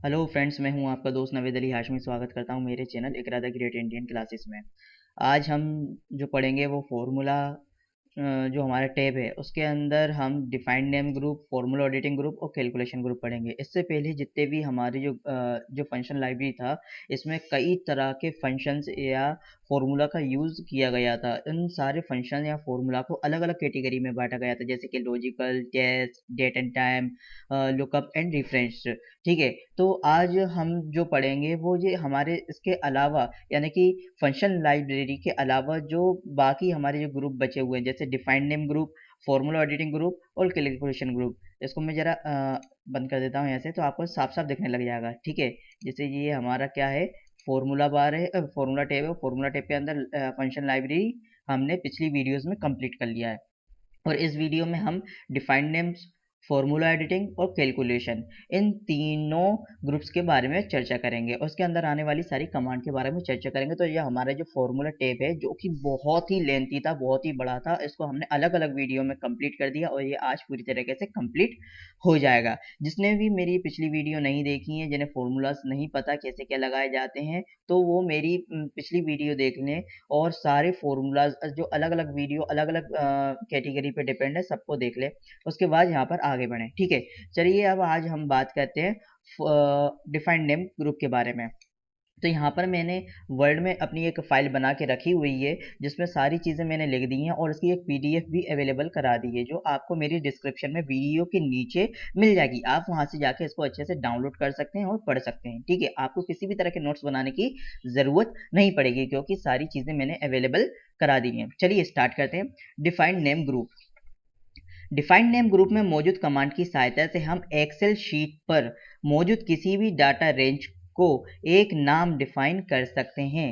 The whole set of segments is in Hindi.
हेलो फ्रेंड्स, मैं हूं आपका दोस्त नवेद अली हाशमी। स्वागत करता हूं मेरे channel Iqra the great Indian classes में। आज हम जो पढ़ेंगे वो फॉर्मूला, जो हमारा टैब है उसके अंदर हम defined name group, formula auditing group और कैलकुलेशन ग्रुप पढ़ेंगे। इससे पहले जितने भी हमारे जो फंक्शन लाइब्रेरी था, इसमें कई तरह के फंक्शंस या फॉर्मूला का यूज़ किया गया था। इन सारे फंक्शन या फॉर्मूला को अलग अलग कैटेगरी में बांटा गया था, जैसे कि logical, test, date and time, lookup and reference. ठीक है, तो आज हम जो पढ़ेंगे वो ये हमारे इसके अलावा, यानी कि फंक्शन लाइब्रेरी के अलावा जो बाकी हमारे जो ग्रुप बचे हुए हैं, जैसे defined name group, formula auditing group और कैलकुलेशन ग्रुप। इसको मैं जरा बंद कर देता हूँ ऐसे, तो आपको साफ साफ दिखने लग जाएगा। ठीक है, जैसे ये हमारा क्या है, फॉर्मूला बार है, फॉर्मूला टेब है। फॉर्मूला टेब के अंदर फंक्शन लाइब्रेरी हमने पिछली वीडियोस में कंप्लीट कर लिया है, और इस वीडियो में हम डिफाइंड नेम्स, फॉर्मूला एडिटिंग और कैलकुलेशन, इन तीनों ग्रुप्स के बारे में चर्चा करेंगे और उसके अंदर आने वाली सारी कमांड के बारे में चर्चा करेंगे। तो यह हमारा जो फॉर्मूला टेब है, जो कि बहुत ही लेंथी था, बहुत ही बड़ा था, इसको हमने अलग अलग वीडियो में कंप्लीट कर दिया और ये आज पूरी तरीके से कंप्लीट हो जाएगा। जिसने भी मेरी पिछली वीडियो नहीं देखी है, जिन्हें फॉर्मूलाज नहीं पता कैसे क्या लगाए जाते हैं, तो वो मेरी पिछली वीडियो देख लें और सारे फॉर्मूलाज जो अलग अलग वीडियो अलग अलग कैटेगरी पे डिपेंड है, सबको देख ले, उसके बाद यहाँ पर आगे बढ़ें। ठीक है, चलिए अब आज हम बात करते हैं डिफाइंड नेम ग्रुप के बारे में। तो यहाँ पर मैंने वर्ड में अपनी एक फ़ाइल बना के रखी हुई है, जिसमें सारी चीज़ें मैंने लिख दी हैं और इसकी एक पीडीएफ भी अवेलेबल करा दी है, जो आपको मेरी डिस्क्रिप्शन में वीडियो के नीचे मिल जाएगी। आप वहाँ से जाके इसको अच्छे से डाउनलोड कर सकते हैं और पढ़ सकते हैं। ठीक है, आपको किसी भी तरह के नोट्स बनाने की ज़रूरत नहीं पड़ेगी, क्योंकि सारी चीज़ें मैंने अवेलेबल करा दी हैं। चलिए स्टार्ट करते हैं। Defined name group. Defined name group में मौजूद कमांड की सहायता से हम एक्सेल शीट पर मौजूद किसी भी डाटा रेंज को एक नाम डिफाइन कर सकते हैं।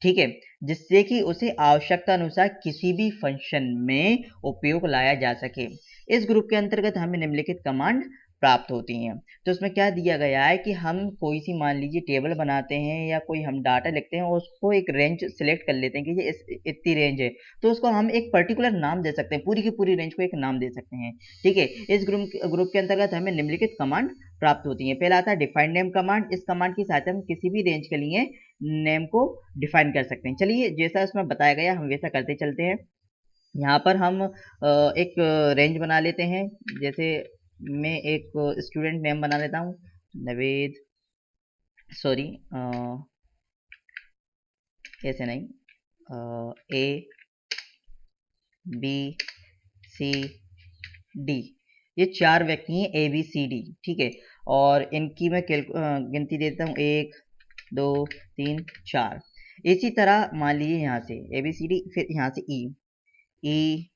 ठीक है, जिससे कि उसे आवश्यकता अनुसार किसी भी फंक्शन में उपयोग लाया जा सके। इस ग्रुप के अंतर्गत हमें निम्नलिखित कमांड प्राप्त होती हैं। तो उसमें क्या दिया गया है कि हम कोई सी, मान लीजिए, टेबल बनाते हैं या कोई हम डाटा लिखते हैं और उसको एक रेंज सिलेक्ट कर लेते हैं कि ये इतनी रेंज है, तो उसको हम एक पर्टिकुलर नाम दे सकते हैं, पूरी की पूरी रेंज को एक नाम दे सकते हैं। ठीक है, इस ग्रुप के अंतर्गत हमें निम्नलिखित कमांड प्राप्त होती है। पहला आता है डिफाइंड नेम कमांड। इस कमांड की सहायता हम किसी भी रेंज के लिए नेम को डिफाइन कर सकते हैं। चलिए, जैसा इसमें बताया गया हम वैसा करते चलते हैं। यहाँ पर हम एक रेंज बना लेते हैं। जैसे मैं एक स्टूडेंट नेम बना लेता हूँ, नवेद, सॉरी, ऐसे नहीं, ए बी सी डी, ये चार व्यक्ति हैं, ए बी सी डी। ठीक है, और इनकी मैं गिनती देता हूँ, एक, दो, तीन, चार। इसी तरह मान लीजिए यहाँ से ए बी सी डी, फिर यहाँ से ई, ई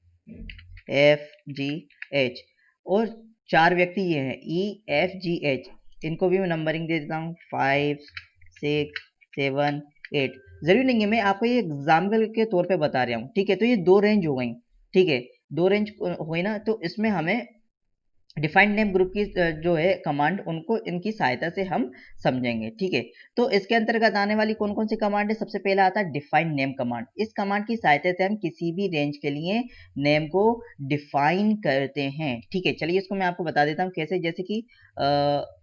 एफ जी एच, और चार व्यक्ति ये हैं, ई एफ जी एच। इनको भी मैं नंबरिंग दे देता हूँ, 5 6 7 8। जरूरी नहीं है, मैं आपको ये एग्जाम्पल के तौर पे बता रहा हूँ। ठीक है, तो ये दो रेंज हो गई। ठीक है, दो रेंज हुई ना, तो इसमें हमें डिफाइंड नेम ग्रुप की जो है कमांड, उनको इनकी सहायता से हम समझेंगे। ठीक है, तो इसके अंतर्गत आने वाली कौन कौन सी कमांड है? सबसे पहला आता है डिफाइंड नेम कमांड। इस कमांड की सहायता से हम किसी भी रेंज के लिए नेम को डिफाइन करते हैं। ठीक है, चलिए इसको मैं आपको बता देता हूँ कैसे। जैसे कि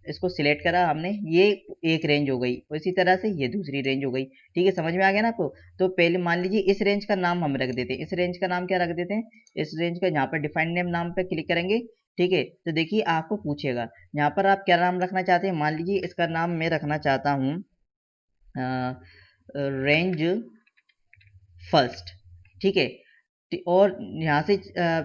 इसको सिलेक्ट करा हमने, ये एक रेंज हो गई, इसी तरह से ये दूसरी रेंज हो गई। ठीक है, समझ में आ गया ना आपको? तो पहले मान लीजिए इस रेंज का नाम हम रख देते हैं। इस रेंज का नाम क्या रख देते हैं? इस रेंज का, यहाँ पर डिफाइंड नेम नाम पे क्लिक करेंगे। ठीक है, तो देखिए आपको पूछेगा यहाँ पर आप क्या नाम रखना चाहते हैं। मान लीजिए इसका नाम मैं रखना चाहता हूँ रेंज फर्स्ट। ठीक है, और यहाँ से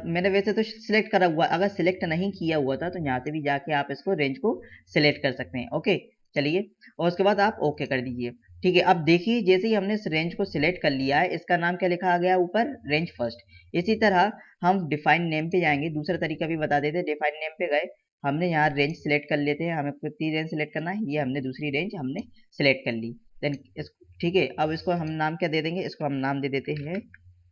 मैंने वैसे तो सिलेक्ट करा हुआ, अगर सिलेक्ट नहीं किया हुआ था तो यहाँ से भी जाके आप इसको रेंज को सिलेक्ट कर सकते हैं। ओके, चलिए, और उसके बाद आप ओके कर दीजिए। ठीक है, अब देखिए जैसे ही हमने इस रेंज को सिलेक्ट कर लिया है, इसका नाम क्या लिखा आ गया ऊपर? Range first. इसी तरह हम डिफाइन नेम पे जाएंगे, दूसरा तरीका भी बता देते हैं। डिफाइन नेम पे गए, हमने यहाँ रेंज सिलेक्ट कर लेते हैं, हमें कितनी रेंज सिलेक्ट करना है, ये हमने दूसरी रेंज हमने सिलेक्ट कर ली। देन इस, ठीक है, अब इसको हम नाम क्या दे देंगे? इसको हम नाम दे देते हैं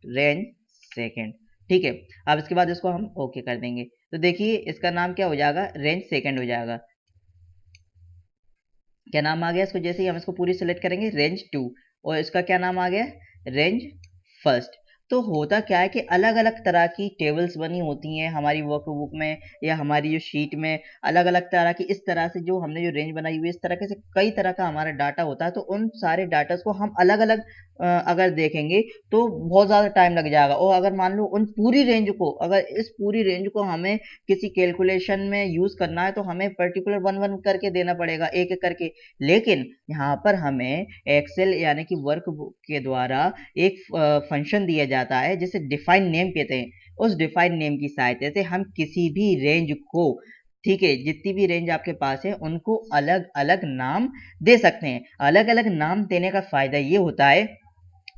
रेंज सेकेंड। ठीक है, अब इसके बाद इसको हम ओके कर देंगे, तो देखिए इसका नाम क्या हो जाएगा? रेंज सेकेंड हो जाएगा। क्या नाम आ गया इसको? जैसे ही हम इसको पूरी सेलेक्ट करेंगे, रेंज टू, और इसका क्या नाम आ गया? Range first. तो होता क्या है कि अलग अलग तरह की टेबल्स बनी होती हैं हमारी वर्कबुक में या हमारी जो शीट में, अलग अलग तरह की इस तरह से जो हमने जो रेंज बनाई हुई है, इस तरह से कई तरह का हमारा डाटा होता है। तो उन सारे डाटा को हम अलग अलग अगर देखेंगे तो बहुत ज़्यादा टाइम लग जाएगा। और अगर मान लो उन पूरी रेंज को, अगर इस पूरी रेंज को हमें किसी कैलकुलेशन में यूज़ करना है तो हमें पर्टिकुलर वन वन करके देना पड़ेगा, एक एक करके। लेकिन यहाँ पर हमें एक्सेल यानी कि वर्कबुक के द्वारा एक फंक्शन दिया जाता है जिसे डिफाइन नेम कहते हैं। उस डिफाइन नेम की सहायता से हम किसी भी रेंज को, ठीक है, जितनी भी रेंज आपके पास है उनको अलग अलग नाम दे सकते हैं। अलग अलग नाम देने का फायदा ये होता है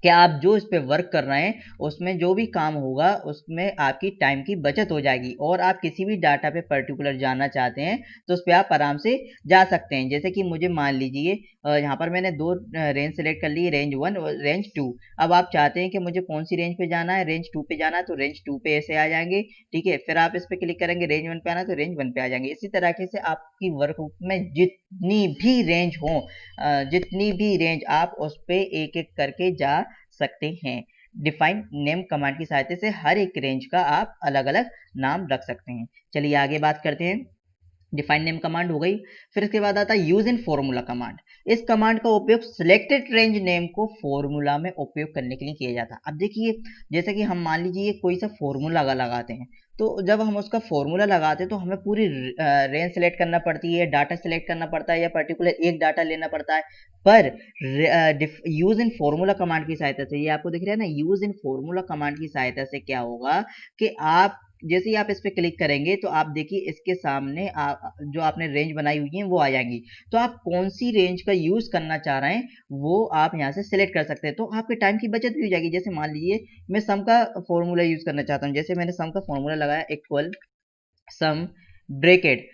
कि आप जो इस पे वर्क कर रहे हैं उसमें जो भी काम होगा उसमें आपकी टाइम की बचत हो जाएगी। और आप किसी भी डाटा पे पर्टिकुलर जाना चाहते हैं तो उस पर आप आराम से जा सकते हैं। जैसे कि मुझे मान लीजिए यहाँ पर मैंने दो रेंज सेलेक्ट कर ली, रेंज 1 और रेंज 2। अब आप चाहते हैं कि मुझे कौन सी रेंज पे जाना है, रेंज 2 पे जाना है तो रेंज 2 पे ऐसे आ जाएंगे। ठीक है, फिर आप इस पे क्लिक करेंगे, रेंज 1 पे आना है तो रेंज 1 पे आ जाएंगे। इसी तरीके से आपकी वर्कबुक में जितनी भी रेंज हो, जितनी भी रेंज आप उस पे एक एक करके जा सकते हैं। डिफाइन नेम कमांड की सहायता से हर एक रेंज का आप अलग अलग नाम रख सकते हैं। चलिए आगे बात करते हैं। डिफाइन नेम कमांड हो गई। फिर इसके बाद आता है यूज इन फॉर्मूला कमांड। इस कमांड का उपयोग सिलेक्टेड रेंज नेम को फॉर्मूला में उपयोग करने के लिए किया जाता है। अब देखिए, जैसे कि हम मान लीजिए कोई सा फॉर्मूला लगाते हैं, तो जब हम उसका फॉर्मूला लगाते हैं तो हमें पूरी रेंज सेलेक्ट करना पड़ती है, डाटा सेलेक्ट करना पड़ता है या पर्टिकुलर एक डाटा लेना पड़ता है। पर यूज इन फॉर्मूला कमांड की सहायता से, ये आपको दिख रहा है ना, यूज इन फॉर्मूला कमांड की सहायता से क्या होगा कि आप जैसे ही आप इस पे क्लिक करेंगे तो आप देखिए इसके सामने जो आपने रेंज बनाई हुई है वो आ जाएंगी। तो आप कौन सी रेंज का यूज करना चाह रहे हैं वो आप यहाँ से सिलेक्ट कर सकते हैं, तो आपके टाइम की बचत भी हो जाएगी। जैसे मान लीजिए मैं सम का फॉर्मूला यूज करना चाहता हूँ, जैसे मैंने सम का फॉर्मूला लगाया इक्वल सम ब्रेकेट।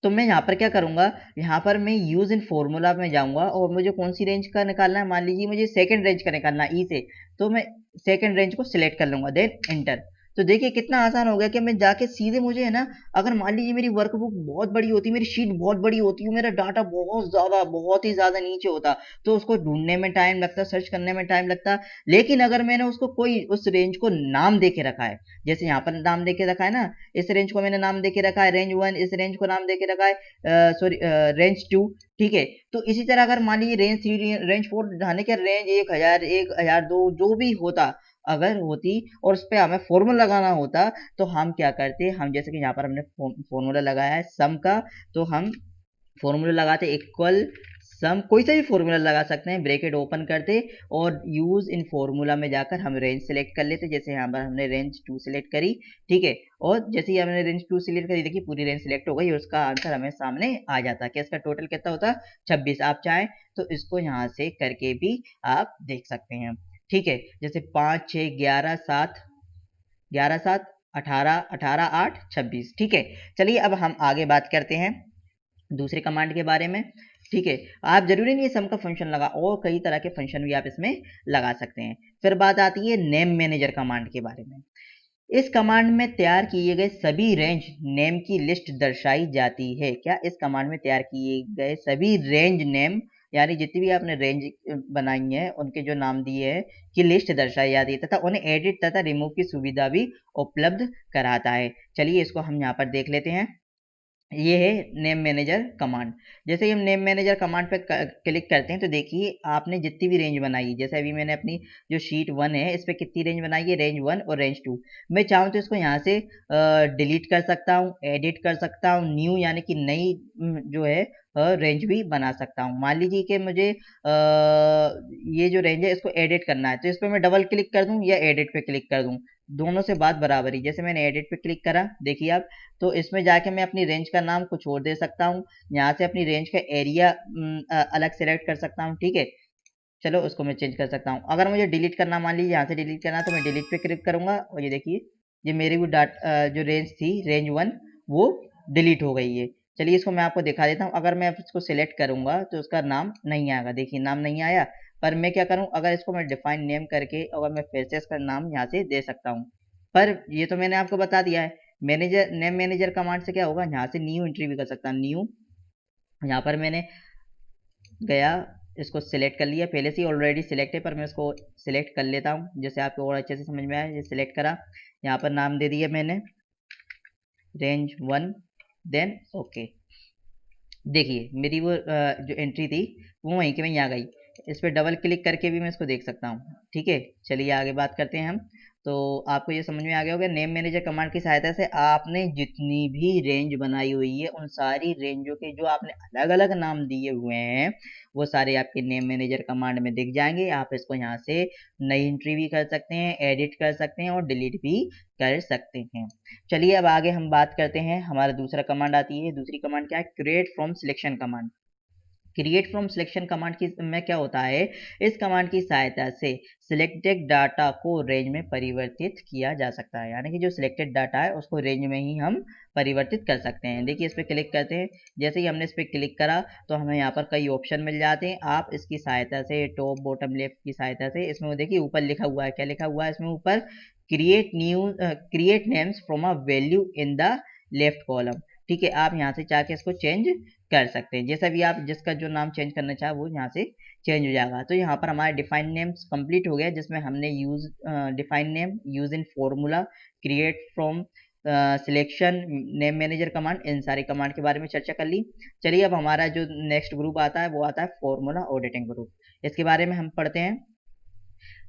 तो मैं यहाँ पर क्या करूंगा, यहाँ पर मैं यूज इन फॉर्मूला में जाऊंगा और मुझे कौन सी रेंज का निकालना है, मान लीजिए मुझे सेकंड रेंज का निकालना है ई से, तो मैं सेकंड रेंज को सिलेक्ट कर लूंगा, देन एंटर। तो देखिए कितना आसान हो गया कि मैं जाके सीधे, मुझे है ना, अगर मान लीजिए मेरी वर्कबुक बहुत बड़ी होती, मेरी शीट बहुत बड़ी होती, मेरा डाटा बहुत ही ज्यादा नीचे होता, तो उसको ढूंढने में टाइम लगता, सर्च करने में टाइम लगता। लेकिन अगर मैंने उसको कोई उस रेंज को नाम दे के रखा है, जैसे यहाँ पर नाम दे के रखा है ना, इस रेंज को मैंने नाम दे के रखा है रेंज 1, इस रेंज को नाम दे के रखा है सॉरी रेंज 2। ठीक है, तो इसी तरह अगर मान लीजिए रेंज 3, रेंज 4 जाने के रेंज 1000, 1002 जो भी होता, अगर होती और उस पर हमें फॉर्मूला लगाना होता, तो हम क्या करते, हम जैसे कि यहाँ पर हमने फॉर्मूला लगाया है सम का, तो हम फॉर्मूला लगाते इक्वल सम, कोई सा भी फॉर्मूला लगा सकते हैं, ब्रैकेट ओपन करते और यूज इन फॉर्मूला में जाकर हम रेंज सेलेक्ट कर लेते। जैसे यहाँ पर हमने रेंज 2 सेलेक्ट करी, ठीक है, और जैसे ही हमने रेंज 2 सेलेक्ट करी, देखिए पूरी रेंज सेलेक्ट हो गई और उसका आंसर हमें सामने आ जाता है कि इसका टोटल कितना होता है 26। आप चाहें तो इसको यहाँ से करके भी आप देख सकते हैं। ठीक है, जैसे 5 6 11 7, 11 7 18, 18 8 26। ठीक है, चलिए अब हम आगे बात करते हैं दूसरे कमांड के बारे में। ठीक है, आप जरूरी नहीं है सम का फंक्शन लगा, और कई तरह के फंक्शन भी आप इसमें लगा सकते हैं। फिर बात आती है नेम मैनेजर कमांड के बारे में। इस कमांड में तैयार किए गए सभी रेंज नेम की लिस्ट दर्शाई जाती है। क्या, इस कमांड में तैयार किए गए सभी रेंज नेम, यानी जितनी भी आपने रेंज बनाई है उनके जो नाम दिए हैं की लिस्ट दर्शाई जाती है, तथा उन्हें एडिट तथा रिमूव की सुविधा भी उपलब्ध कराता है। चलिए इसको हम यहाँ पर देख लेते हैं। ये है नेम मैनेजर कमांड। जैसे ही हम नेम मैनेजर कमांड पे क्लिक करते हैं तो देखिए आपने जितनी भी रेंज बनाई है, जैसे अभी मैंने अपनी जो शीट 1 है इस पे कितनी रेंज बनाई है, रेंज 1 और रेंज 2। मैं चाहूँ तो इसको यहाँ से डिलीट कर सकता हूँ, एडिट कर सकता हूँ, न्यू यानी कि नई जो है रेंज भी बना सकता हूँ। मान लीजिए कि मुझे ये जो रेंज है इसको एडिट करना है, तो इस पर मैं डबल क्लिक कर दूँ या एडिट पे क्लिक कर दूँ, दोनों से बात बराबर ही। जैसे मैंने एडिट पे क्लिक करा, देखिए आप, तो इसमें जाके मैं अपनी रेंज का नाम कुछ और दे सकता हूँ, यहाँ से अपनी रेंज का एरिया अलग सेलेक्ट कर सकता हूँ। ठीक है, चलो उसको मैं चेंज कर सकता हूँ। अगर मुझे डिलीट करना, मान लीजिए यहाँ से डिलीट करना, तो मैं डिलीट पे क्लिक करूंगा और ये देखिए ये मेरी भी जो रेंज थी रेंज 1 वो डिलीट हो गई है। चलिए इसको मैं आपको दिखा देता हूँ। अगर मैं इसको सिलेक्ट करूंगा तो उसका नाम नहीं आएगा, देखिए नाम नहीं आया। पर मैं क्या करूँ, अगर इसको मैं डिफाइन नेम करके अगर मैं फिर से इसका नाम यहाँ से दे सकता हूँ। पर ये तो मैंने आपको बता दिया है। मैनेजर नेम मैनेजर कमांड से क्या होगा, यहाँ से न्यू एंट्री भी कर सकता हूँ। न्यू, यहाँ पर मैंने गया इसको सिलेक्ट कर लिया, पहले से ही ऑलरेडी सिलेक्ट है पर मैं इसको सिलेक्ट कर लेता हूँ जैसे आपको और अच्छे से समझ में आया। ये सिलेक्ट करा, यहाँ पर नाम दे दिया मैंने रेंज 1, देन ओके। देखिए मेरी वो जो एंट्री थी वो वहीं के वहीं आ गई। इस पर डबल क्लिक करके भी मैं इसको देख सकता हूँ। ठीक है, चलिए आगे बात करते हैं हम। तो आपको ये समझ में आ गया होगा, नेम मैनेजर कमांड की सहायता से आपने जितनी भी रेंज बनाई हुई है उन सारी रेंजों के जो आपने अलग अलग नाम दिए हुए हैं वो सारे आपके नेम मैनेजर कमांड में दिख जाएंगे। आप इसको यहाँ से नई एंट्री भी कर सकते हैं, एडिट कर सकते हैं और डिलीट भी कर सकते हैं। चलिए अब आगे हम बात करते हैं। हमारा दूसरा कमांड आती है, दूसरी कमांड क्या है, create from selection command. Create from selection command की में क्या होता है, इस कमांड की सहायता से सिलेक्टेड डाटा को रेंज में परिवर्तित किया जा सकता है। यानी कि जो सिलेक्टेड डाटा है उसको रेंज में ही हम परिवर्तित कर सकते हैं। देखिए इस पर क्लिक करते हैं, जैसे ही हमने इस पर क्लिक करा तो हमें यहाँ पर कई ऑप्शन मिल जाते हैं। आप इसकी सहायता से टॉप बॉटम लेफ्ट की सहायता से इसमें वो देखिए ऊपर लिखा हुआ है, क्या लिखा हुआ है इसमें ऊपर, create names from a value in the left column. ठीक है, आप यहाँ से चाह के इसको चेंज कर सकते हैं, जैसा भी आप जिसका जो नाम चेंज करना चाहे वो यहाँ से चेंज हो जाएगा। तो यहाँ पर हमारा डिफाइन नेम्स कंप्लीट हो गया, जिसमें हमने use define name, use in formula, create from selection, name manager command, इन सारी कमांड के बारे में चर्चा कर ली। चलिए अब हमारा जो नेक्स्ट ग्रुप आता है वो आता है फॉर्मूला ऑडिटिंग ग्रुप। इसके बारे में हम पढ़ते हैं।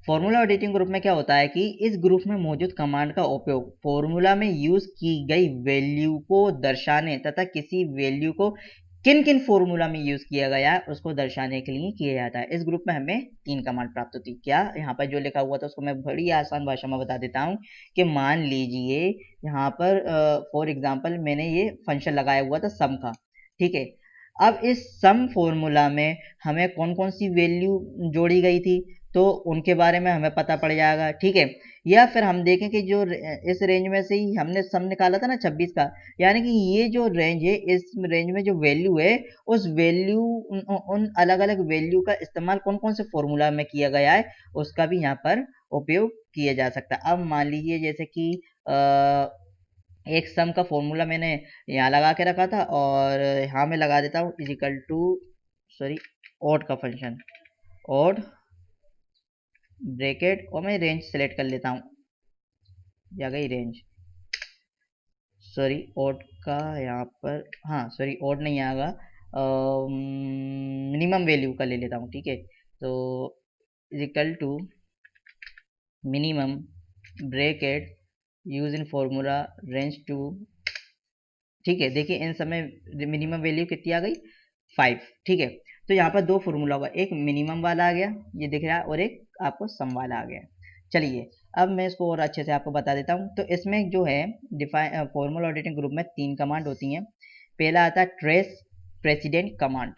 फॉर्मूला ऑडिटिंग ग्रुप में क्या होता है कि इस ग्रुप में मौजूद कमांड का उपयोग फॉर्मूला में यूज की गई वैल्यू को दर्शाने तथा किसी वैल्यू को किन किन फॉर्मूला में यूज किया गया है उसको दर्शाने के लिए किया जाता है। इस ग्रुप में हमें 3 कमांड प्राप्त होती है। क्या यहाँ पर जो लिखा हुआ था उसको मैं बड़ी आसान भाषा में बता देता हूँ कि मान लीजिए यहाँ पर फॉर एग्जाम्पल मैंने ये फंक्शन लगाया हुआ था सम का। ठीक है, अब इस सम फॉर्मूला में हमें कौन कौन सी वैल्यू जोड़ी गई थी तो उनके बारे में हमें पता पड़ जाएगा। ठीक है, या फिर हम देखें कि जो इस रेंज में से ही हमने सम निकाला था ना 26 का, यानी कि ये जो रेंज है इस रेंज में जो वैल्यू है उस वैल्यू उन अलग अलग वैल्यू का इस्तेमाल कौन कौन से फॉर्मूला में किया गया है उसका भी यहाँ पर उपयोग किया जा सकता है। अब मान लीजिए जैसे कि एक सम का फॉर्मूला मैंने यहाँ लगा के रखा था और यहाँ मैं लगा देता हूँ इजिकल टू सॉरी ऑड का फंक्शन, ऑड ब्रैकेट, और मैं रेंज सेलेक्ट कर लेता हूँ, या गई रेंज, सॉरी ऑड का यहाँ पर, हाँ सॉरी ऑड नहीं आएगा, मिनिमम वैल्यू का ले लेता हूँ। ठीक है, तो is equal to minimum bracket use in formula range two. ठीक है, देखिए इन समय मिनिमम वैल्यू कितनी आ गई, 5। ठीक है, तो यहाँ पर 2 फॉर्मूला होगा, एक मिनिमम वाला आ गया ये दिख रहा है और एक आपको सम वाला आ गया। चलिए अब मैं इसको और अच्छे से आपको बता देता हूँ। तो इसमें जो है डिफाइन फॉर्मूला ऑडिटिंग ग्रुप में 3 कमांड होती हैं। पहला आता है ट्रेस प्रेसिडेंट कमांड।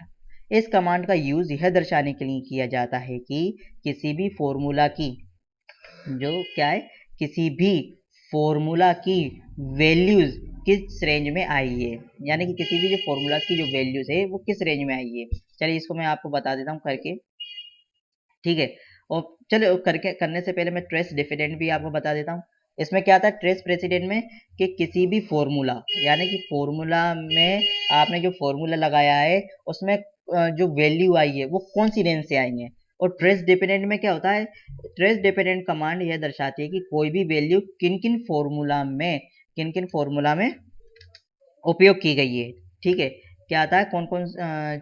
इस कमांड का यूज यह दर्शाने के लिए किया जाता है कि किसी भी फॉर्मूला की जो क्या है, किसी भी फॉर्मूला की वैल्यूज किस रेंज में आई है, यानी कि किसी भी जो फॉर्मूला की जो वैल्यूज है वो किस रेंज में आई है। चलिए इसको मैं आपको बता देता हूँ करके। ठीक है, और चलो करके करने से पहले मैं ट्रेस डिफिडेंट भी आपको बता देता हूँ। इसमें क्या था ट्रेस प्रेसिडेंट में कि किसी भी फॉर्मूला, यानी कि फॉर्मूला में आपने जो फॉर्मूला लगाया है उसमें जो वैल्यू आई है वो कौन सी रेंज से आई है। और ट्रेस डिपेंडेंट में क्या होता है, ट्रेस डिपेंडेंट कमांड यह दर्शाती है कि कोई भी वैल्यू किन किन फॉर्मूला में उपयोग की गई है। ठीक है, क्या आता है कौन कौन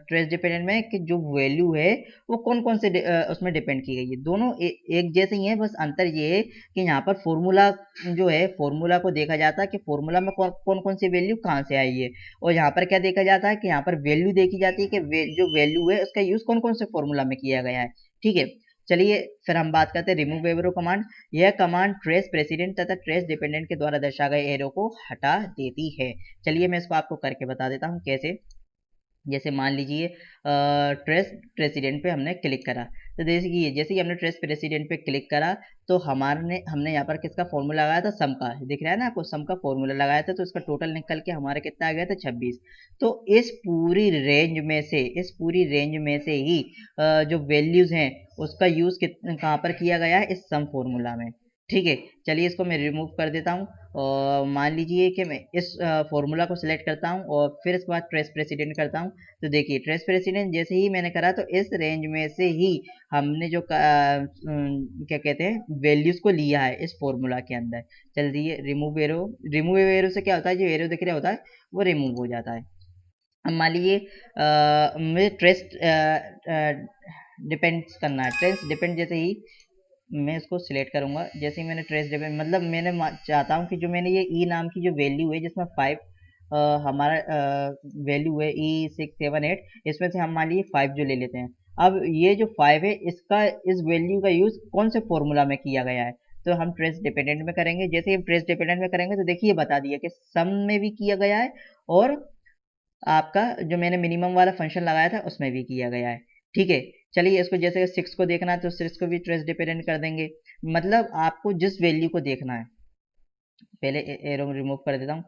ट्रेस डिपेंडेंट में कि जो वैल्यू है वो कौन कौन से उसमें डिपेंड की गई है। दोनों एक जैसे ही है, बस अंतर ये है कि यहाँ पर फॉर्मूला जो है फॉर्मूला को देखा जाता है कि फॉर्मूला में कौन कौन सी वैल्यू कहाँ से आई है, और यहाँ पर क्या देखा जाता है कि यहाँ पर वैल्यू देखी जाती है कि जो वैल्यू है उसका यूज कौन कौन से फॉर्मूला में किया गया है। ठीक है, चलिए फिर हम बात करते हैं रिमूव एरो कमांड। यह कमांड ट्रेस प्रेसिडेंट तथा ट्रेस डिपेंडेंट के द्वारा दर्शाए गए एरो को हटा देती है। चलिए मैं इसको आपको करके बता देता हूँ कैसे। जैसे मान लीजिए ट्रेस प्रेसिडेंट पे हमने क्लिक करा, तो देखिए जैसे ही हमने ट्रेस प्रेसिडेंट पे क्लिक करा तो हमने यहाँ पर किसका फॉर्मूला लगाया था, सम का, दिख रहा है ना आपको, सम का फॉर्मूला लगाया था, तो इसका टोटल निकल के हमारा कितना आ गया था 26। तो इस पूरी रेंज में से ही जो वैल्यूज हैं उसका यूज कहाँ पर किया गया है, इस सम फॉर्मूला में। ठीक है, चलिए इसको मैं रिमूव कर देता हूँ। और मान लीजिए कि मैं इस फॉर्मूला को सिलेक्ट करता हूँ और फिर इसके बाद ट्रेस प्रेसिडेंट करता हूँ। तो देखिए ट्रेस प्रेसिडेंट जैसे ही मैंने करा तो इस रेंज में से ही हमने जो क्या कहते हैं वैल्यूज को लिया है इस फॉर्मूला के अंदर। चलिए रिमूव एरो से क्या होता है, जो एरो दिख रहा होता है वो रिमूव हो जाता है। अब मान लीजिए मुझे ट्रेस डिपेंड्स करना है। ट्रेस डिपेंड जैसे ही मैं इसको सिलेक्ट करूंगा, जैसे ही मैंने ट्रेस डिपेंड मतलब मैंने चाहता हूँ कि जो मैंने ये ई नाम की जो वैल्यू है जिसमें 5 हमारा वैल्यू है E678, इसमें से हम मान लीजिए 5 जो ले लेते हैं। अब ये जो 5 है इसका इस वैल्यू का यूज कौन से फॉर्मूला में किया गया है, तो हम ट्रेस डिपेंडेंट में करेंगे। जैसे हम ट्रेस डिपेंडेंट में करेंगे तो देखिए बता दिया कि सम में भी किया गया है और आपका जो मैंने मिनिमम वाला फंक्शन लगाया था उसमें भी किया गया है। ठीक है, चलिए इसको जैसे 6 को देखना है तो 6 को भी ट्रेस डिपेंडेंट कर देंगे। मतलब आपको जिस वैल्यू को देखना है, पहले एरो रिमूव कर देता हूँ,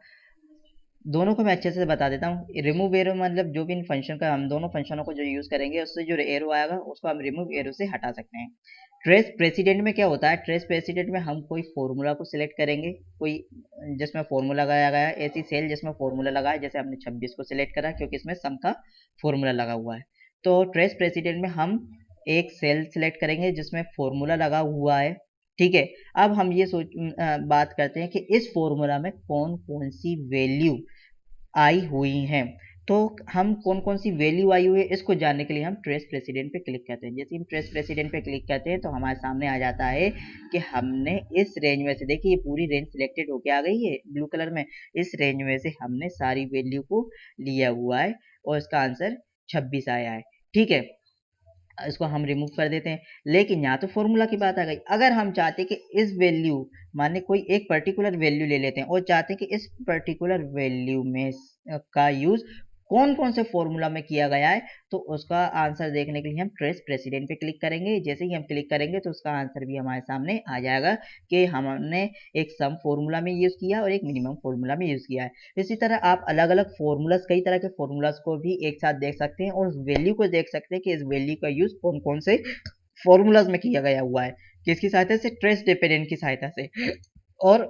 दोनों को मैं अच्छे से बता देता हूँ। रिमूव एरो मतलब जो भी इन फंक्शन का हम दोनों फंक्शनों को जो यूज करेंगे उससे जो एरो आएगा उसको हम रिमूव एरो से हटा सकते हैं। ट्रेस प्रेसिडेंट में क्या होता है, ट्रेस प्रेसिडेंट में हम कोई फॉर्मूला को सिलेक्ट करेंगे, कोई जिसमें फॉर्मूला लगाया गया है, ऐसी सेल जिसमें फॉर्मूला लगा है। जैसे हमने 26 को सिलेक्ट करा क्योंकि इसमें सम का फॉर्मूला लगा हुआ है। तो ट्रेस प्रेसिडेंट में हम एक सेल सिलेक्ट करेंगे जिसमें फॉर्मूला लगा हुआ है। ठीक है, अब हम ये बात करते हैं कि इस फॉर्मूला में कौन कौन सी वैल्यू आई हुई हैं। तो हम कौन कौन सी वैल्यू आई हुई है इसको जानने के लिए हम ट्रेस प्रेसिडेंट पे क्लिक करते हैं। जैसे हम ट्रेस प्रेसिडेंट पे क्लिक करते हैं तो हमारे सामने आ जाता है कि हमने इस रेंज में से, देखिए ये पूरी रेंज सिलेक्टेड होके आ गई है ब्लू कलर में। इस रेंज में से हमने सारी वैल्यू को लिया हुआ है और इसका आंसर 26 आया है। ठीक है, इसको हम रिमूव कर देते हैं। लेकिन यहाँ तो फॉर्मूला की बात आ गई, अगर हम चाहते हैं कि इस वैल्यू माने कोई एक पर्टिकुलर वैल्यू ले लेते हैं और चाहते हैं कि इस पर्टिकुलर वैल्यू में का यूज कौन कौन से फॉर्मूला में किया गया है, तो उसका आंसर देखने के लिए हम ट्रेस प्रेसिडेंट पे क्लिक करेंगे। जैसे ही हम क्लिक करेंगे तो उसका आंसर भी हमारे सामने आ जाएगा कि हमने एक सम फॉर्मूला में यूज किया और एक मिनिमम फॉर्मूला में यूज किया है। इसी तरह आप अलग अलग फॉर्मूलाज, कई तरह के फॉर्मूलाज को भी एक साथ देख सकते हैं और उस वैल्यू को देख सकते हैं कि इस वैल्यू का यूज कौन कौन से फॉर्मूलाज में किया गया हुआ है। किसकी सहायता से, ट्रेस डिपेंडेंट की सहायता से। और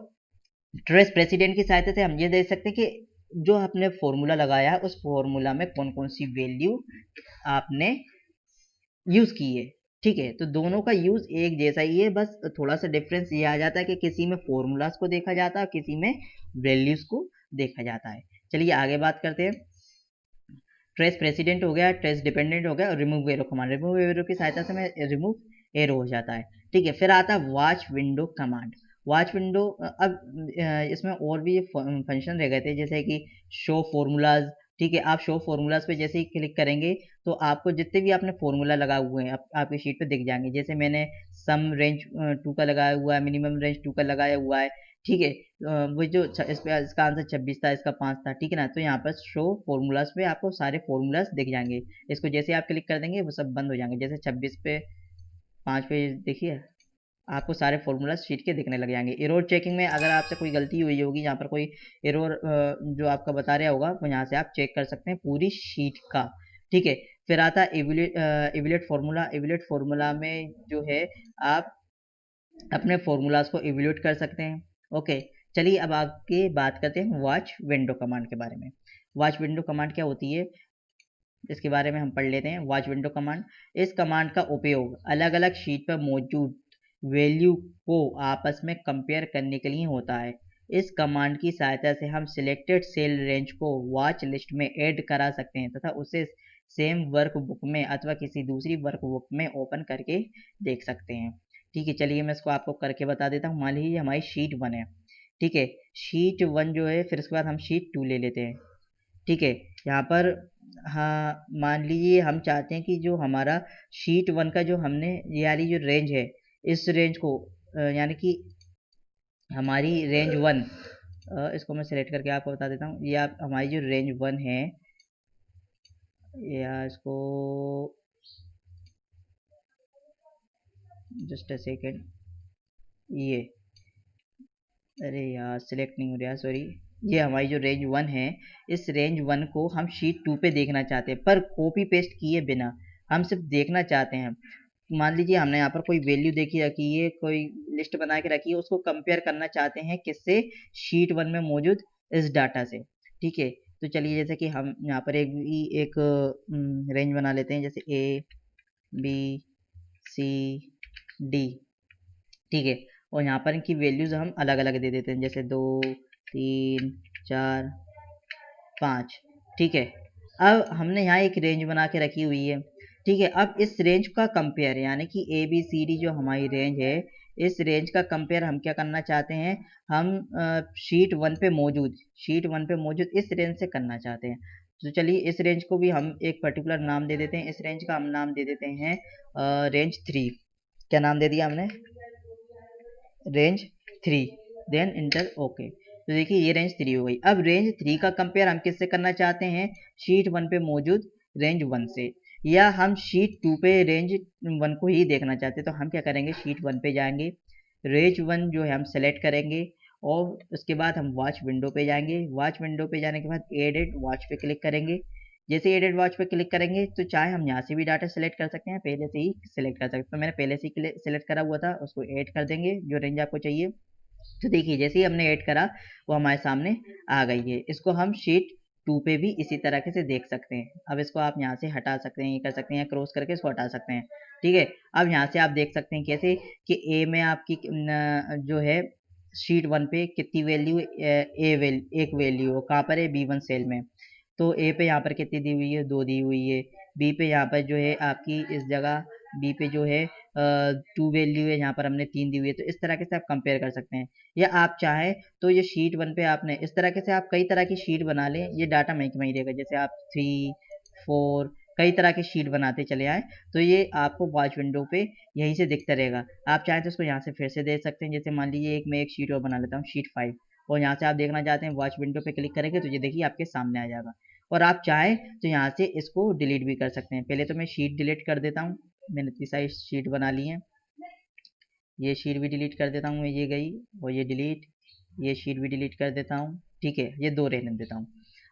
ट्रेस प्रेसिडेंट की सहायता से हम ये देख सकते हैं कि जो आपने फॉर्मूला लगाया है उस फॉर्मूला में कौन कौन सी वैल्यू आपने यूज की है। ठीक है, तो दोनों का यूज एक जैसा ही है, बस थोड़ा सा डिफरेंस ये आ जाता है कि किसी में फॉर्मूलाज को देखा जाता है, किसी में वैल्यूज को देखा जाता है। चलिए आगे बात करते हैं। ट्रेस प्रेसिडेंट हो गया, ट्रेस डिपेंडेंट हो गया और remove arrow command. Remove arrow की सहायता से मैं रिमूव एरो हो जाता है। ठीक है, फिर आता है watch window command. Watch window, अब इसमें और भी फंक्शन रह गए थे जैसे कि शो फॉर्मूलाज। ठीक है, आप शो फॉर्मूलाज पे जैसे ही क्लिक करेंगे तो आपको जितने भी आपने फॉर्मूला लगा हुए हैं आपकी शीट पे दिख जाएंगे। जैसे मैंने सम रेंज 2 का लगाया हुआ है, मिनिमम रेंज 2 का लगाया हुआ है। ठीक है, वो जो इस पे इसका आंसर 26 था, इसका 5 था। ठीक है ना, तो यहाँ पर शो फॉर्मूलाज पे आपको सारे फॉर्मूलाज दिख जाएंगे। इसको जैसे आप क्लिक कर देंगे वो सब बंद हो जाएंगे। जैसे 26 पे 5 पे देखिए आपको सारे फॉर्मूलाज शीट के दिखने लग जाएंगे। एरर चेकिंग में अगर आपसे कोई गलती हुई होगी, यहाँ पर कोई एरर जो आपका बता रहा होगा वो यहाँ से आप चेक कर सकते हैं पूरी शीट का। ठीक है, फिर आता है इवेल्यूएट फार्मूला। इवेल्यूएट फार्मूला में जो है आप अपने फॉर्मूलाज को इवेल्यूएट कर सकते हैं। ओके, चलिए अब आगे बात करते हैं वॉच विंडो कमांड के बारे में। वॉच विंडो कमांड क्या होती है इसके बारे में हम पढ़ लेते हैं। वॉच विंडो कमांड, इस कमांड का उपयोग अलग अलग शीट पर मौजूद वैल्यू को आपस में कंपेयर करने के लिए होता है। इस कमांड की सहायता से हम सिलेक्टेड सेल रेंज को वॉच लिस्ट में ऐड करा सकते हैं तथा उसे सेम वर्कबुक में अथवा किसी दूसरी वर्कबुक में ओपन करके देख सकते हैं। ठीक है, चलिए मैं इसको आपको करके बता देता हूँ। मान लीजिए हमारी शीट 1 है। ठीक है, शीट 1 जो है, फिर उसके बाद हम शीट 2 ले लेते हैं। ठीक है, यहाँ पर हाँ मान लीजिए हम चाहते हैं कि जो हमारा शीट 1 का जो हमने ये वाली जो रेंज है, इस रेंज को यानी कि हमारी रेंज 1, इसको मैं सेलेक्ट करके आपको बता देता हूँ। ये आप हमारी जो रेंज 1 है, या इसको जस्ट अ सेकेंड, ये अरे यार सिलेक्ट नहीं हो रहा, सॉरी। ये हमारी जो रेंज 1 है, इस रेंज 1 को हम शीट 2 पे देखना चाहते हैं पर कॉपी पेस्ट किए बिना, हम सिर्फ देखना चाहते हैं। मान लीजिए हमने यहाँ पर कोई वैल्यू देखी रखी है, कोई लिस्ट बना के रखी है, उसको कंपेयर करना चाहते हैं किससे, शीट 1 में मौजूद इस डाटा से। ठीक है, तो चलिए जैसे कि हम यहाँ पर एक रेंज बना लेते हैं, जैसे ए बी सी डी। ठीक है, और यहाँ पर इनकी वैल्यूज हम अलग अलग दे देते हैं, जैसे 2 3 4 5। ठीक है, अब हमने यहाँ एक रेंज बना के रखी हुई है। ठीक है, अब इस रेंज का कंपेयर, यानी कि ए बी सी डी जो हमारी रेंज है, इस रेंज का कंपेयर हम क्या करना चाहते हैं, हम शीट वन पे मौजूद इस रेंज से करना चाहते हैं। तो चलिए इस रेंज को भी हम एक पर्टिकुलर नाम दे देते हैं। इस रेंज का हम नाम दे देते हैं रेंज 3। क्या नाम दे दिया हमने, रेंज 3। Then inter okay. तो देखिए ये रेंज 3 हो गई। अब रेंज 3 का कंपेयर हम किससे करना चाहते हैं, शीट 1 पे मौजूद रेंज 1 से, या हम शीट 2 पे रेंज 1 को ही देखना चाहते हैं। तो हम क्या करेंगे, शीट 1 पे जाएंगे, रेंज 1 जो है हम सेलेक्ट करेंगे, और उसके बाद हम वॉच विंडो पे जाएंगे। वॉच विंडो पे जाने के बाद एडिट वॉच पे क्लिक करेंगे। जैसे एडिट वॉच पे क्लिक करेंगे तो चाहे हम यहाँ से भी डाटा सेलेक्ट कर सकते हैं, पहले से ही सेलेक्ट कर सकते हैं। तो मैंने पहले से ही सेलेक्ट करा हुआ था, उसको ऐड कर देंगे जो रेंज आपको चाहिए। तो देखिए जैसे ही हमने ऐड करा वो हमारे सामने आ गई है। इसको हम शीट 2 पे भी इसी तरीके से देख सकते हैं। अब इसको आप यहाँ से हटा सकते हैं, ये कर सकते हैं, क्रॉस करके इसको हटा सकते हैं। ठीक है, अब यहाँ से आप देख सकते हैं कैसे कि ए में आपकी जो है शीट 1 पे कितनी वैल्यू, एक वैल्यू हो कहाँ पर है, B1 सेल में। तो ए पे यहाँ पर कितनी दी हुई है, 2 दी हुई है। बी पे यहाँ पर जो है आपकी इस जगह बी पे जो है 2 वैल्यू है, यहाँ पर हमने 3 दी हुई है। तो इस तरह से आप कंपेयर कर सकते हैं। या आप चाहें तो ये शीट 1 पे आपने इस तरह से आप कई तरह की शीट बना लें, ये डाटा वहीं वहीं रहेगा। जैसे आप 3 4 कई तरह की शीट बनाते चले आए, तो ये आपको वॉच विंडो पे यहीं से दिखता रहेगा। आप चाहें तो इसको यहाँ से फिर से देख सकते हैं। जैसे मान लीजिए मैं एक शीट और बना लेता हूँ, शीट 5, और यहाँ से आप देखना चाहते हैं, वॉच विंडो पे क्लिक करेंगे तो ये देखिए आपके सामने आ जाएगा। और आप चाहें तो यहाँ से इसको डिलीट भी कर सकते हैं। पहले तो मैं शीट डिलीट कर देता हूँ, मैंने इतनी सारी शीट बना ली है। ये शीट भी डिलीट कर देता हूँ, ये गई, और ये डिलीट, ये शीट भी डिलीट कर देता हूँ। ठीक है, ये 2 रहने देता हूँ।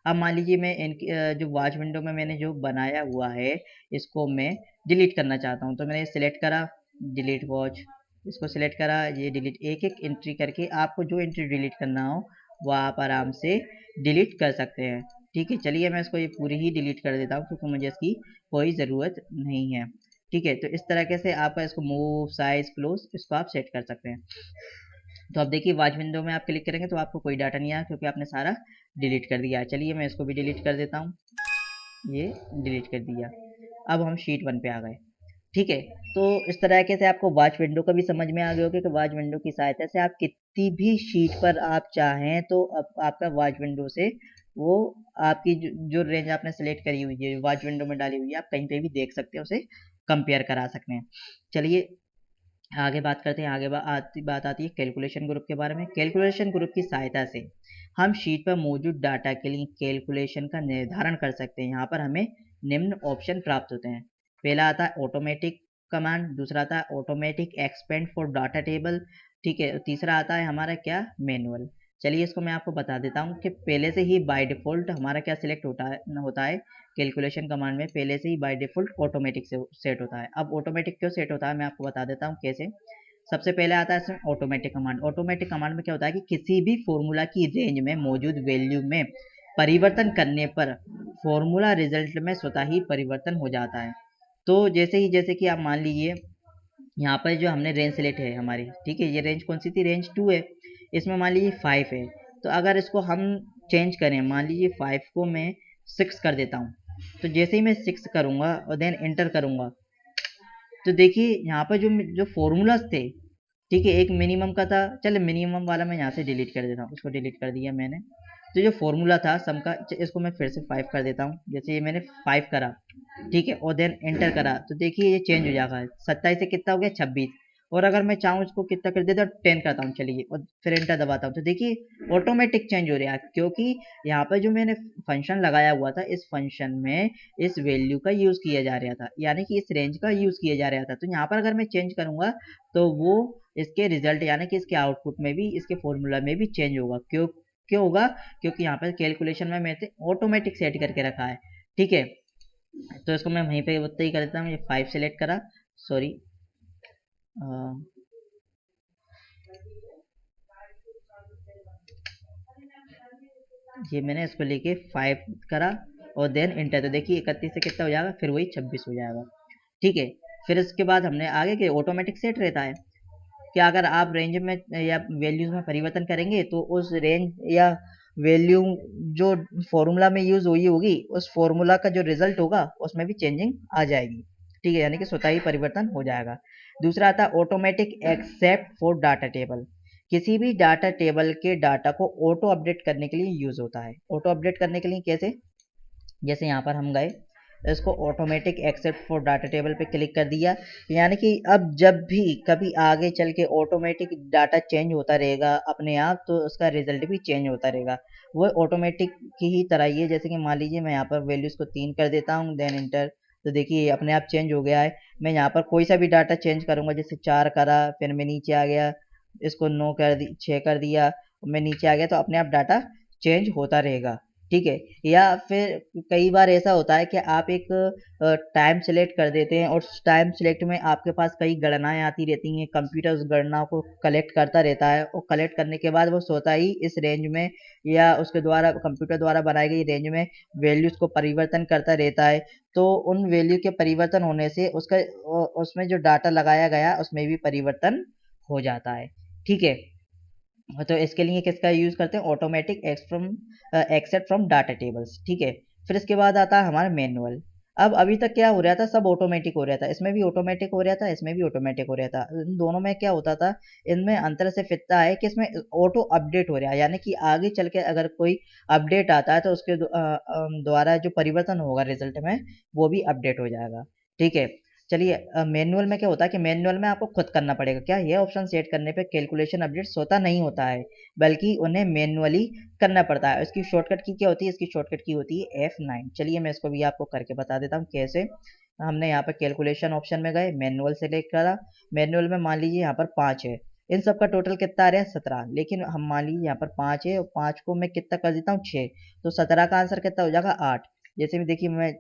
अब मान लीजिए मैं इनकी जो वॉच विंडो में मैंने जो बनाया हुआ है, इसको मैं डिलीट करना चाहता हूँ। तो मैंने सिलेक्ट करा, डिलीट वॉच, इसको सिलेक्ट करा, ये डिलीट, एक एक एंट्री करके आपको जो एंट्री डिलीट करना हो वो आप आराम से डिलीट कर सकते हैं। ठीक है, चलिए मैं इसको ये पूरी ही डिलीट कर देता हूँ, क्योंकि मुझे इसकी कोई ज़रूरत नहीं है। ठीक है, तो इस तरीके से आप इसको मूव, साइज, क्लोज, इसको आप सेट कर सकते हैं। तो अब देखिए वॉच विंडो में आप क्लिक करेंगे तो आपको कोई डाटा नहीं आया, क्योंकि आपने सारा डिलीट कर दिया। चलिए मैं इसको भी डिलीट कर देता हूँ, ये डिलीट कर दिया। अब हम शीट 1 पे आ गए। ठीक है, तो इस तरीके से आपको वॉच विंडो का भी समझ में आ गया होगा कि वॉच विंडो की सहायता से आप कितनी भी शीट पर आप चाहें तो आपका वॉच विंडो से वो आपकी जो रेंज आपने सेलेक्ट करी हुई है, वॉच विंडो में डाली हुई है, आप कहीं पे भी देख सकते हैं, उसे कंपेयर करा सकते हैं। चलिए आगे बात करते हैं। आगे बात आती है कैलकुलेशन ग्रुप के बारे में। कैलकुलेशन ग्रुप की सहायता से हम शीट पर मौजूद डाटा के लिए कैलकुलेशन का निर्धारण कर सकते हैं। यहाँ पर हमें निम्न ऑप्शन प्राप्त होते हैं। पहला आता है ऑटोमेटिक कमांड, दूसरा आता है automatic expand for data table. ठीक है, तीसरा आता है हमारा क्या, मैनुअल। चलिए इसको मैं आपको बता देता हूँ कि पहले से ही बाय डिफ़ॉल्ट हमारा क्या सिलेक्ट होता है कैलकुलेशन कमांड में, पहले से ही बाय डिफ़ॉल्ट ऑटोमेटिक से सेट होता है। अब ऑटोमेटिक क्यों सेट होता है मैं आपको बता देता हूँ कैसे। सबसे पहले आता है इसमें ऑटोमेटिक कमांड। ऑटोमेटिक कमांड में क्या होता है कि किसी भी फॉर्मूला की रेंज में मौजूद वैल्यू में परिवर्तन करने पर फॉर्मूला रिजल्ट में स्वतः ही परिवर्तन हो जाता है। तो जैसे कि आप मान लीजिए यहाँ पर जो हमने रेंज सेलेक्ट है हमारी, ठीक है, ये रेंज कौन सी थी, रेंज 2 है। इसमें मान लीजिए 5 है, तो अगर इसको हम चेंज करें, मान लीजिए 5 को मैं 6 कर देता हूँ, तो जैसे ही मैं 6 करूँगा और देन एंटर करूँगा, तो देखिए यहाँ पर जो जो फॉर्मूलाज थे, ठीक है, एक मिनिमम का था, चलो मिनिमम वाला मैं यहाँ से डिलीट कर देता हूँ, इसको डिलीट कर दिया मैंने। तो जो फॉर्मूला था सम का, इसको मैं फिर से 5 कर देता हूँ। जैसे ये मैंने 5 करा, ठीक है, और देन एंटर करा, तो देखिए ये चेंज हो जाएगा, 27 से कितना हो गया, 26। और अगर मैं चाहूँ इसको कितना कर देता हूँ, 10 करता हूँ, चलिए, और फिर एंटर दबाता हूँ, तो देखिए ऑटोमेटिक चेंज हो रहा है, क्योंकि यहाँ पर जो मैंने फंक्शन लगाया हुआ था, इस फंक्शन में इस वैल्यू का यूज़ किया जा रहा था, यानी कि इस रेंज का यूज़ किया जा रहा था। तो यहाँ पर अगर मैं चेंज करूँगा तो वो इसके रिजल्ट, यानी कि इसके आउटपुट में भी, इसके फॉर्मूला में भी चेंज होगा। क्यों क्यों होगा, क्योंकि यहाँ पर कैलकुलेशन में मैंने ऑटोमेटिक सेट करके रखा है। ठीक है, तो इसको मैं वहीं पे उतना ही कर देता हूँ, ये 5 सेलेक्ट करा, सॉरी अ, ये मैंने इसको लेके 5 करा और देन इंटर, तो देखिए 31 से कितना हो जाएगा, फिर वही 26 हो जाएगा। ठीक है, फिर इसके बाद हमने आगे के ऑटोमेटिक सेट रहता है कि अगर आप रेंज में या वैल्यूज में परिवर्तन करेंगे तो उस रेंज या वैल्यू जो फॉर्मूला में यूज हुई होगी उस फॉर्मूला का जो रिजल्ट होगा उसमें भी चेंजिंग आ जाएगी। ठीक है, यानी कि स्वतः ही परिवर्तन हो जाएगा। दूसरा आता है automatic except for data table. किसी भी डाटा टेबल के डाटा को ऑटो अपडेट करने के लिए यूज होता है। ऑटो अपडेट करने के लिए कैसे, जैसे यहाँ पर हम गए, इसको automatic except for data table पे क्लिक कर दिया, यानी कि अब जब भी कभी आगे चल के ऑटोमेटिक डाटा चेंज होता रहेगा अपने आप, तो उसका रिजल्ट भी चेंज होता रहेगा। वो ऑटोमेटिक की ही तरह ही है। जैसे कि मान लीजिए मैं यहाँ पर वैल्यूज को 3 कर देता हूँ, देन इंटर, तो देखिए अपने आप चेंज हो गया है। मैं यहाँ पर कोई सा भी डाटा चेंज करूंगा, जैसे 4 करा, फिर मैं नीचे आ गया, इसको 9 कर दी, 6 कर दिया, मैं नीचे आ गया, तो अपने आप डाटा चेंज होता रहेगा। ठीक है, या फिर कई बार ऐसा होता है कि आप एक टाइम सेलेक्ट कर देते हैं और उस टाइम सेलेक्ट में आपके पास कई गणनाएं आती रहती हैं, कंप्यूटर उस गणनाओं को कलेक्ट करता रहता है और कलेक्ट करने के बाद वो स्वतः ही इस रेंज में या उसके द्वारा कंप्यूटर द्वारा बनाई गई रेंज में वैल्यूज को परिवर्तन करता रहता है। तो उन वैल्यू के परिवर्तन होने से उसका उसमें जो डाटा लगाया गया उसमें भी परिवर्तन हो जाता है। ठीक है, तो इसके लिए किसका यूज करते हैं, automatic except from data tables. ठीक है, फिर इसके बाद आता है हमारा मैनुअल। अब अभी तक क्या हो रहा था, सब ऑटोमेटिक हो रहा था, इसमें भी ऑटोमेटिक हो रहा था, इसमें भी ऑटोमेटिक हो रहा था। इन दोनों में क्या होता था, इनमें अंतर सिर्फ इतना है कि इसमें ऑटो अपडेट हो रहा है, यानी कि आगे चल के अगर कोई अपडेट आता है तो उसके द्वारा जो परिवर्तन होगा रिजल्ट में वो भी अपडेट हो जाएगा। ठीक है, चलिए मैनुअल में क्या होता है कि मैनुअल में आपको खुद करना पड़ेगा क्या, ये ऑप्शन सेट करने पे कैलकुलेशन अपडेट स्वतः नहीं होता है, बल्कि उन्हें मैनुअली करना पड़ता है। इसकी शॉर्टकट की क्या होती है, इसकी शॉर्टकट की होती है F9। चलिए मैं इसको भी आपको करके बता देता हूँ कैसे। हमने यहाँ पर कैलकुलेशन ऑप्शन में गए, मैनुअल सेलेक्ट करा, मैनुअल में मान लीजिए यहाँ पर 5 है, इन सब का टोटल कितना आ रहा है 17, लेकिन हम मान लीजिए यहाँ पर 5 है और 5 को मैं कितना कर देता हूँ 6, तो 17 का आंसर कितना हो जाएगा 8। जैसे भी देखिए मैं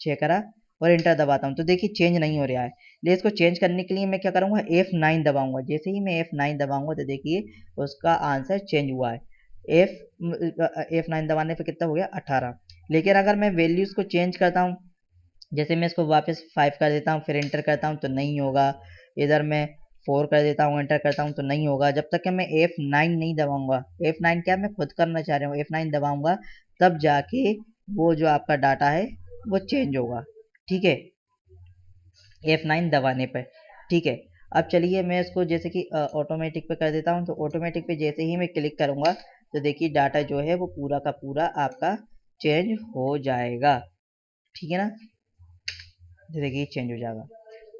6 करा और इंटर दबाता हूँ तो देखिए चेंज नहीं हो रहा है। ले इसको चेंज करने के लिए मैं क्या करूँगा, F9 दबाऊंगा। जैसे ही मैं F9 दबाऊंगा तो देखिए उसका आंसर चेंज हुआ है। F9 दबाने पे कितना हो गया 18। लेकिन अगर मैं वैल्यूज को चेंज करता हूँ, जैसे मैं इसको वापस 5 कर देता हूँ फिर एंटर करता हूँ तो नहीं होगा, इधर मैं 4 कर देता हूँ एंटर करता हूँ तो नहीं होगा, जब तक कि मैं F9 नहीं दबाऊंगा। F9 क्या मैं खुद करना चाह रहा हूँ, F9 दबाऊंगा तब जाके वो जो आपका डाटा है वो चेंज होगा। ठीक है, F9 दबाने पर। ठीक है, अब चलिए मैं इसको जैसे कि ऑटोमेटिक पे कर देता हूँ, तो ऑटोमेटिक पे जैसे ही मैं क्लिक करूँगा तो देखिए डाटा जो है वो पूरा का पूरा आपका चेंज हो जाएगा। ठीक है ना, तो देखिए चेंज हो जाएगा।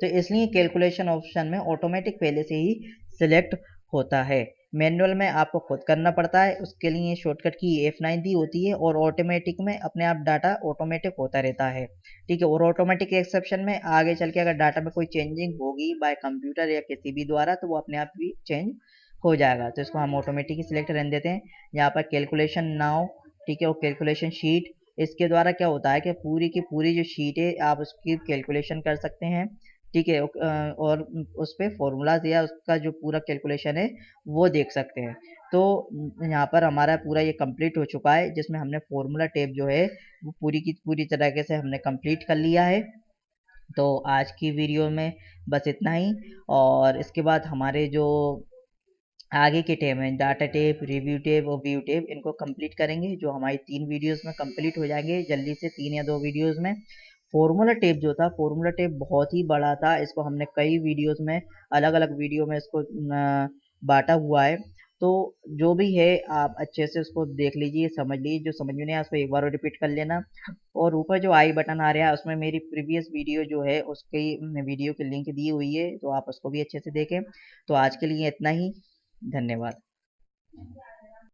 तो इसलिए कैलकुलेशन ऑप्शन में ऑटोमेटिक पहले से ही सिलेक्ट होता है। मैनुअल में आपको खुद करना पड़ता है, उसके लिए शॉर्टकट की F9 दी होती है और ऑटोमेटिक में अपने आप डाटा ऑटोमेटिक होता रहता है। ठीक है, और ऑटोमेटिक एक्सेप्शन में आगे चल के अगर डाटा में कोई चेंजिंग होगी बाय कंप्यूटर या किसी भी द्वारा तो वो अपने आप भी चेंज हो जाएगा। तो इसको हम ऑटोमेटिक ही सिलेक्ट रहने देते हैं। यहाँ पर कैलकुलेशन नाउ, ठीक है, और कैलकुलेशन शीट, इसके द्वारा क्या होता है कि पूरी की पूरी जो शीट है आप उसकी कैलकुलेशन कर सकते हैं। ठीक है, और उस पे फॉर्मूलाज या उसका जो पूरा कैलकुलेशन है वो देख सकते हैं। तो यहाँ पर हमारा पूरा ये कंप्लीट हो चुका है, जिसमें हमने फॉर्मूला टेप जो है वो पूरी की पूरी तरीके से हमने कंप्लीट कर लिया है। तो आज की वीडियो में बस इतना ही, और इसके बाद हमारे जो आगे के टेप हैं, डाटा टेप, रिव्यू टेप और व्यू टेप, इनको कंप्लीट करेंगे, जो हमारी 3 वीडियोस में कंप्लीट हो जाएंगे जल्दी से, 3 या 2 वीडियोस में। फॉर्मूला टेप जो था, फॉर्मूला टेप बहुत ही बड़ा था, इसको हमने कई वीडियोस में, अलग अलग वीडियो में इसको बांटा हुआ है। तो जो भी है आप अच्छे से उसको देख लीजिए, समझ लीजिए, जो समझ में नहीं आया उसको एक बार और रिपीट कर लेना। और ऊपर जो आई बटन आ रहा है उसमें मेरी प्रीवियस वीडियो जो है उसकी वीडियो की लिंक दी हुई है, तो आप उसको भी अच्छे से देखें। तो आज के लिए इतना ही, धन्यवाद।